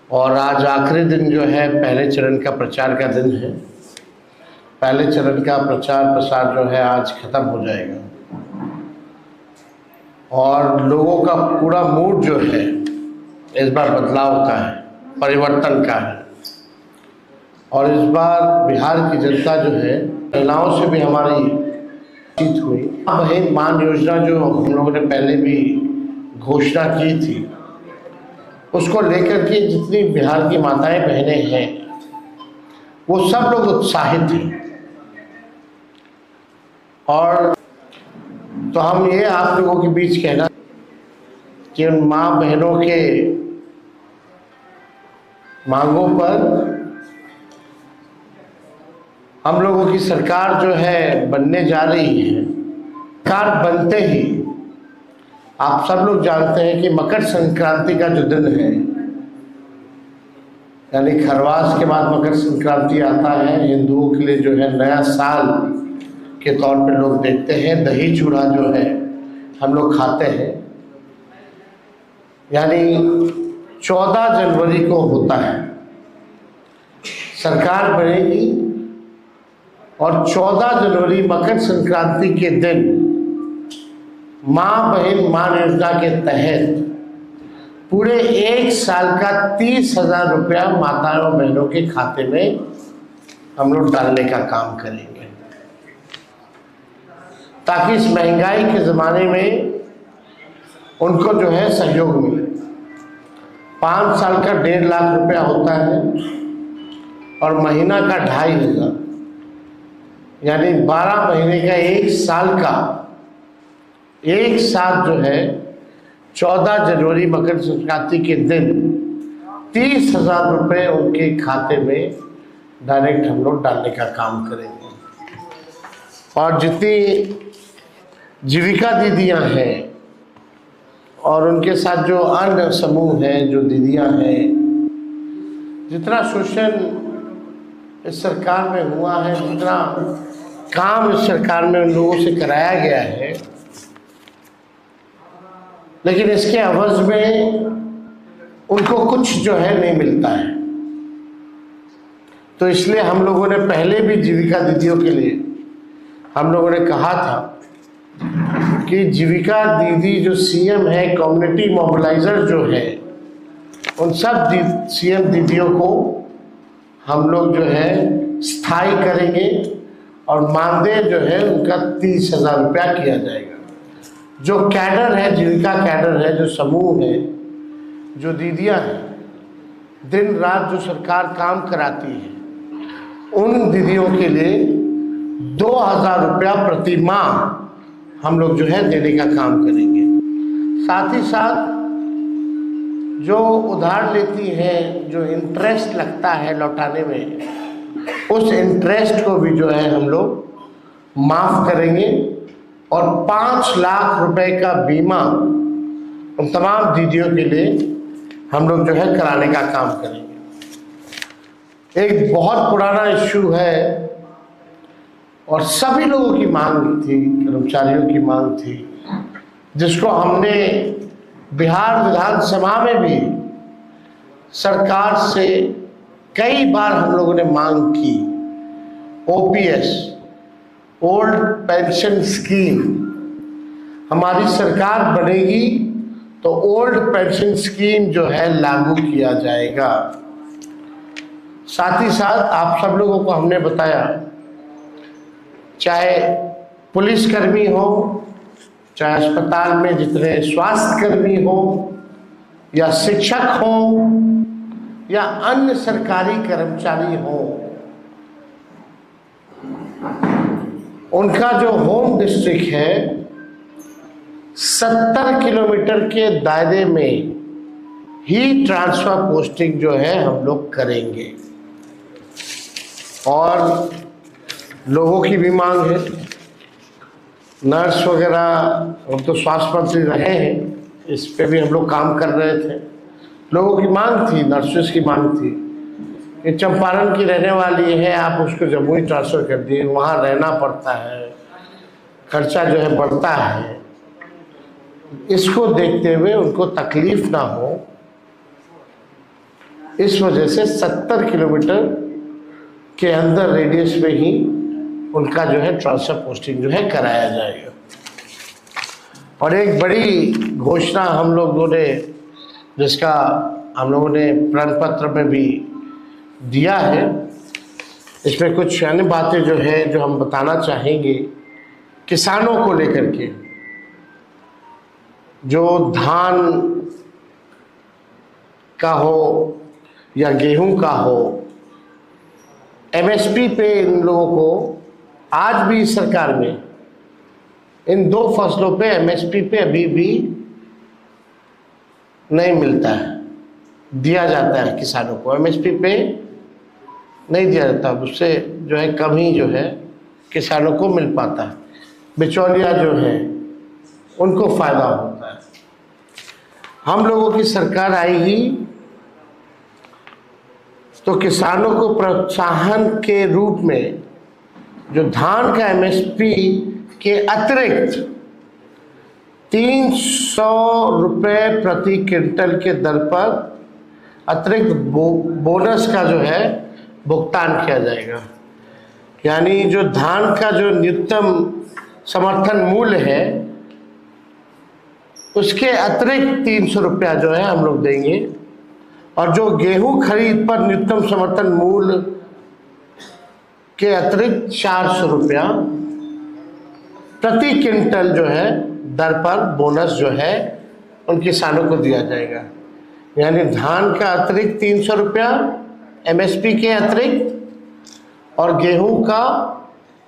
और आज आखिरी दिन जो है पहले चरण का प्रचार का दिन है। पहले चरण का प्रचार प्रसार जो है आज खत्म हो जाएगा और लोगों का पूरा मूड जो है इस बार बदलाव का है, परिवर्तन का है। और इस बार बिहार की जनता जो है, महिलाओं से भी हमारी बातचीत हुई। बहन मान योजना जो हम लोगों ने पहले भी घोषणा की थी, उसको लेकर के जितनी बिहार की माताएं बहनें हैं वो सब लोग उत्साहित हैं। और तो हम ये आप लोगों के बीच कहना कि उन माँ बहनों के मांगों पर हम लोगों की सरकार जो है बनने जा रही है। सरकार बनते ही आप सब लोग जानते हैं कि मकर संक्रांति का जो दिन है, यानी खरवास के बाद मकर संक्रांति आता है, हिंदुओं के लिए जो है नया साल के तौर पे लोग देखते हैं। दही चूड़ा जो है हम लोग खाते हैं, यानी 14 जनवरी को होता है सरकार बनेगी और 14 जनवरी मकर संक्रांति के दिन माँ बहन मान योजना के तहत पूरे एक साल का 30,000 रुपया माताओं बहनों के खाते में हम लोग डालने का काम करेंगे, ताकि इस महंगाई के ज़माने में उनको जो है सहयोग मिले। 5 साल का 1.5 लाख रुपया होता है और महीना का 2,500, यानी 12 महीने का एक साल का एक साथ जो है 14 जनवरी मकर संक्रांति के दिन 30,000 रुपये उनके खाते में डायरेक्ट हम लोग डालने का काम करेंगे। और जितनी जीविका दीदियां हैं और उनके साथ जो अन्य समूह हैं, जो दीदियां हैं, जितना शोषण इस सरकार में हुआ है, जितना काम इस सरकार में उन लोगों से कराया गया है, लेकिन इसके अवज़ में उनको कुछ जो है नहीं मिलता है। तो इसलिए हम लोगों ने पहले भी जीविका दीदियों के लिए हम लोगों ने कहा था कि जीविका दीदी जो सीएम है, कम्युनिटी मोबिलाइजर जो है, उन सब सीएम दीदियों को हम लोग जो है स्थायी करेंगे और मानदेय जो है उनका 30,000 रुपया किया जाएगा। जो कैडर है, जीविका कैडर है, जो समूह है, जो दीदियां हैं, दिन रात जो सरकार काम कराती है, उन दीदियों के लिए 2,000 रुपया प्रति माह हम लोग जो है देने का काम करेंगे। साथ ही साथ जो उधार लेती हैं, जो इंटरेस्ट लगता है लौटाने में, उस इंटरेस्ट को भी जो है हम लोग माफ़ करेंगे और 5 लाख रुपए का बीमा उन तमाम दीदियों के लिए हम लोग जो है कराने का काम करेंगे। एक बहुत पुराना इश्यू है और सभी लोगों की मांग थी, कर्मचारियों की मांग थी, जिसको हमने बिहार विधानसभा में भी सरकार से कई बार हम लोगों ने मांग की। ओपीएस, ओल्ड पेंशन स्कीम, हमारी सरकार बनेगी तो ओल्ड पेंशन स्कीम जो है लागू किया जाएगा। साथ ही साथ आप सब लोगों को हमने बताया, चाहे पुलिसकर्मी हो, चाहे अस्पताल में जितने स्वास्थ्यकर्मी हो, या शिक्षक हो, या अन्य सरकारी कर्मचारी हो, उनका जो होम डिस्ट्रिक्ट है 70 किलोमीटर के दायरे में ही ट्रांसफर पोस्टिंग जो है हम लोग करेंगे। और लोगों की भी मांग है, नर्स वगैरह, हम तो स्वास्थ्य मंत्री रहे हैं, इस पे भी हम लोग काम कर रहे थे। लोगों की मांग थी, नर्सेस की मांग थी कि चंपारण की रहने वाली है, आप उसको जम्मू ही ट्रांसफ़र कर दिए, वहाँ रहना पड़ता है, खर्चा जो है बढ़ता है। इसको देखते हुए उनको तकलीफ ना हो, इस वजह से 70 किलोमीटर के अंदर रेडियस में ही उनका जो है ट्रांसफर पोस्टिंग जो है कराया जाएगा। और एक बड़ी घोषणा हम लोगों ने, जिसका हम लोगों ने प्रण पत्र में भी दिया है, इसमें कुछ अन्य बातें जो है जो हम बताना चाहेंगे किसानों को लेकर के। जो धान का हो या गेहूं का हो, एमएसपी पे इन लोगों को आज भी सरकार में इन दो फसलों पे एमएसपी पे अभी भी नहीं मिलता है। दिया जाता है किसानों को, एमएसपी पे नहीं दिया जाता, उससे जो है कम ही जो है किसानों को मिल पाता है। बिचौलिया जो है उनको फायदा होता है। हम लोगों की सरकार आएगी तो किसानों को प्रोत्साहन के रूप में जो धान का एमएसपी के अतिरिक्त 300 रुपये प्रति क्विंटल के दर पर अतिरिक्त बोनस का जो है भुगतान किया जाएगा। यानी जो धान का जो न्यूनतम समर्थन मूल्य है उसके अतिरिक्त 300 रुपया जो है हम लोग देंगे। और जो गेहूं खरीद पर न्यूनतम समर्थन मूल्य के अतिरिक्त 400 रुपया प्रति क्विंटल जो है दर पर बोनस जो है उन किसानों को दिया जाएगा। यानी धान का अतिरिक्त 300 रुपया एमएसपी के अतिरिक्त और गेहूं का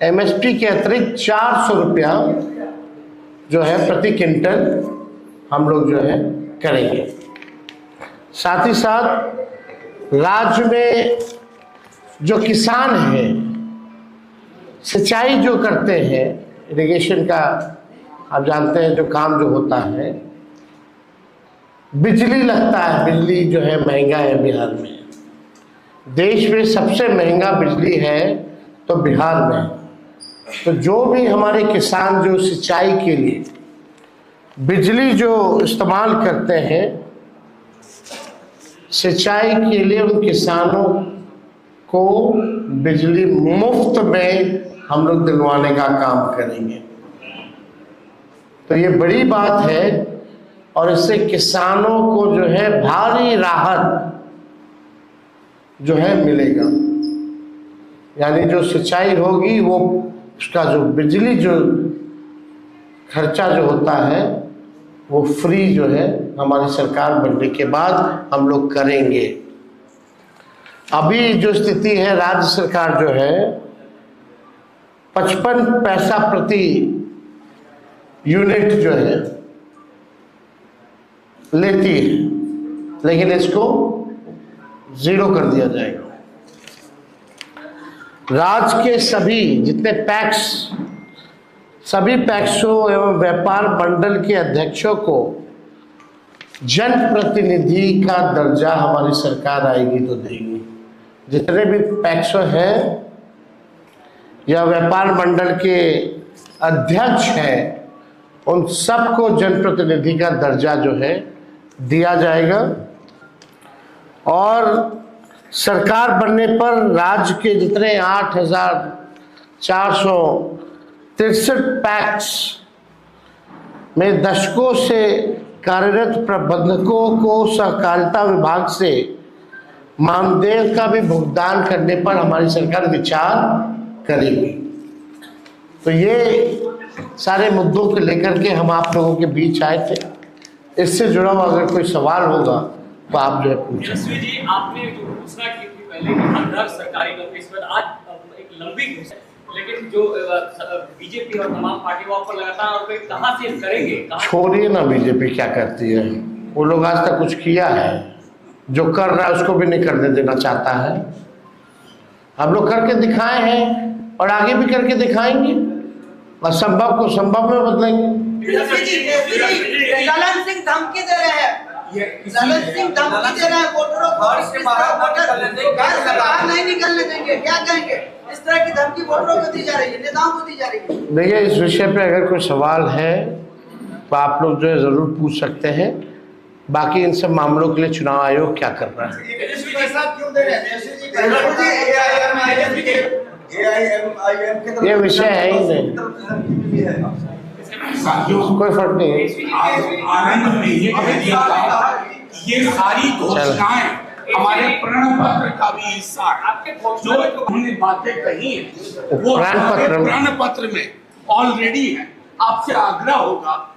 एमएसपी के अतिरिक्त 400 रुपया जो है प्रति क्विंटल हम लोग जो है करेंगे। साथ ही साथ राज्य में जो किसान हैं, सिंचाई जो करते हैं, इरिगेशन का आप जानते हैं जो काम जो होता है, बिजली लगता है, बिजली जो है महंगा है बिहार में। देश में सबसे महंगा बिजली है तो बिहार में। तो जो भी हमारे किसान जो सिंचाई के लिए बिजली जो इस्तेमाल करते हैं, सिंचाई के लिए उन किसानों को बिजली मुफ्त में हम लोग दिलवाने का काम करेंगे। तो ये बड़ी बात है और इससे किसानों को जो है भारी राहत जो है मिलेगा। यानी जो सिंचाई होगी वो उसका जो बिजली जो खर्चा जो होता है वो फ्री जो है हमारी सरकार बनने के बाद हम लोग करेंगे। अभी जो स्थिति है, राज्य सरकार जो है 55 पैसा प्रति यूनिट जो है लेती है, लेकिन इसको 0 कर दिया जाएगा। राज्य के सभी जितने पैक्स, सभी पैक्सों एवं व्यापार मंडल के अध्यक्षों को जनप्रतिनिधि का दर्जा हमारी सरकार आएगी तो देगी। जितने भी पैक्सों हैं या व्यापार मंडल के अध्यक्ष हैं, उन सबको जनप्रतिनिधि का दर्जा जो है दिया जाएगा। और सरकार बनने पर राज्य के जितने 8,463 पैक्स में दशकों से कार्यरत प्रबंधकों को सहकारिता विभाग से मानदेय का भी भुगतान करने पर हमारी सरकार विचार करेगी। तो ये सारे मुद्दों को लेकर के हम आप लोगों के बीच आए थे। इससे जुड़ा हुआ अगर कोई सवाल होगा तो आप जो है पूछें। जी, आपने जो घोषणा की थी पहले कि 15 सरकारी नौकरी, इस पर आज एक लंबी घोषणा, लेकिन जो बीजेपी और तमाम पार्टी वो आपको लगातार और कहाँ से करेंगे? छोड़िए ना बीजेपी क्या करती है, वो लोग आज तक कुछ किया है? जो कर रहा है उसको भी नहीं करने देना चाहता है। हम लोग करके दिखाए हैं और आगे भी करके दिखाएंगे, असंभव को संभव में बदलेंगे। ललन सिंह धमकी दे रहे हैं, ललन सिंह धमकी दे रहे हैं वोटरों को, घर से बाहर नहीं निकलने देंगे। क्या कहेंगे? इस तरह की धमकी वोटरों को दी जा रही है, नेताओं को दी जा रही है। देखिए, इस विषय पे अगर कोई सवाल है तो आप लोग जो है ज़रूर पूछ सकते हैं। बाकी इन सब मामलों के लिए चुनाव आयोग क्या कर रहा है। तेजस्वी जी साहब क्यों दे रहे हैं? तेजस्वी जी ये विषय है ही नहीं, कोई फर्क नहीं है। आनंद में ये कह दिया था, ये सारी घोषणाएं हमारे प्रण पत्र का भी हिस्सा है। जो हमने बातें कही हैं वो हमारे प्रण पत्र में ऑलरेडी है। आपसे आग्रह होगा